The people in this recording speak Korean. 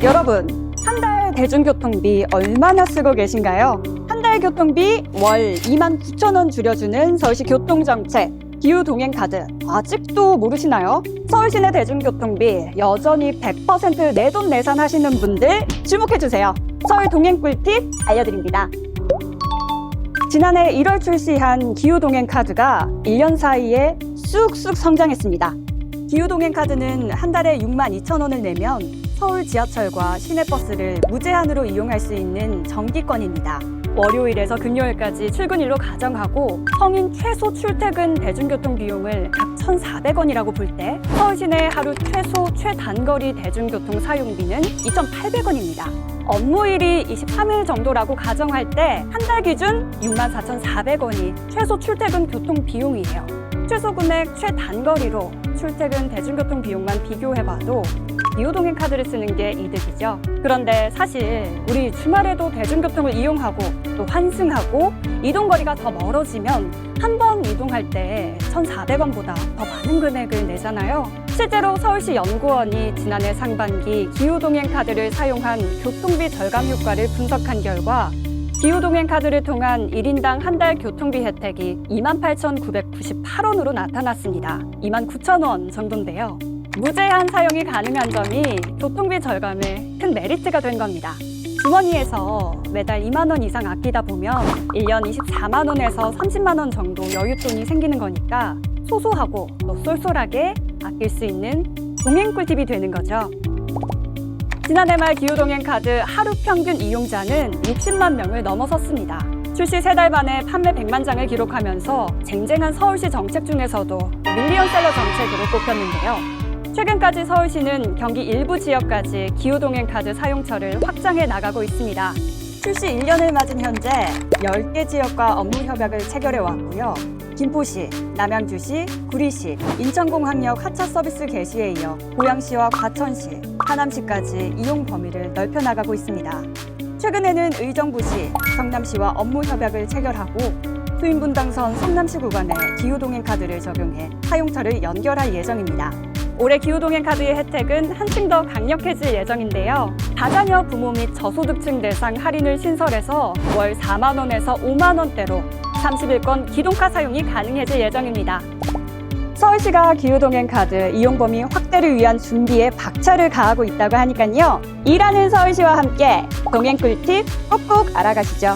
여러분, 한 달 대중교통비 얼마나 쓰고 계신가요? 한 달 교통비 월 29,000원 줄여주는 서울시 교통정책 기후동행카드 아직도 모르시나요? 서울시내 대중교통비 여전히 100% 내돈 내산하시는 분들 주목해주세요. 서울 동행 꿀팁 알려드립니다. 지난해 1월 출시한 기후동행카드가 1년 사이에 쑥쑥 성장했습니다. 기후동행카드는 한 달에 62,000원을 내면 서울 지하철과 시내버스를 무제한으로 이용할 수 있는 정기권입니다. 월요일에서 금요일까지 출근일로 가정하고 성인 최소 출퇴근 대중교통 비용을 각 1,400원이라고 볼 때 서울 시내 하루 최소 최단거리 대중교통 사용비는 2,800원입니다. 업무일이 23일 정도라고 가정할 때 한 달 기준 64,400원이 최소 출퇴근 교통 비용이에요. 최소 금액 최단거리로 출퇴근 대중교통 비용만 비교해봐도 기후동행 카드를 쓰는 게 이득이죠. 그런데 사실 우리 주말에도 대중교통을 이용하고 또 환승하고 이동거리가 더 멀어지면 한 번 이동할 때 1,400원보다 더 많은 금액을 내잖아요. 실제로 서울시 연구원이 지난해 상반기 기후동행 카드를 사용한 교통비 절감 효과를 분석한 결과 기후동행 카드를 통한 1인당 한 달 교통비 혜택이 28,998원으로 나타났습니다. 29,000원 정도인데요. 무제한 사용이 가능한 점이 교통비 절감의 큰 메리트가 된 겁니다. 주머니에서 매달 2만 원 이상 아끼다 보면 1년 24만 원에서 30만 원 정도 여윳돈이 생기는 거니까 소소하고 또 쏠쏠하게 아낄 수 있는 동행 꿀팁이 되는 거죠. 지난해 말 기후동행 카드 하루 평균 이용자는 60만 명을 넘어섰습니다. 출시 3달 만에 판매 100만 장을 기록하면서 쟁쟁한 서울시 정책 중에서도 밀리언셀러 정책으로 꼽혔는데요. 최근까지 서울시는 경기 일부 지역까지 기후동행 카드 사용처를 확장해 나가고 있습니다. 출시 1년을 맞은 현재 10개 지역과 업무 협약을 체결해 왔고요. 김포시, 남양주시, 구리시, 인천공항역 하차 서비스 개시에 이어 고양시와 과천시, 하남시까지 이용 범위를 넓혀 나가고 있습니다. 최근에는 의정부시, 성남시와 업무 협약을 체결하고 수인분당선 성남시 구간에 기후동행 카드를 적용해 사용처를 연결할 예정입니다. 올해 기후동행 카드의 혜택은 한층 더 강력해질 예정인데요. 다자녀 부모 및 저소득층 대상 할인을 신설해서 월 4만 원에서 5만 원대로 30일권 기동카 사용이 가능해질 예정입니다. 서울시가 기후동행 카드 이용 범위 확대를 위한 준비에 박차를 가하고 있다고 하니까요. 일하는 서울시와 함께 동행 꿀팁 꼭꼭 알아가시죠.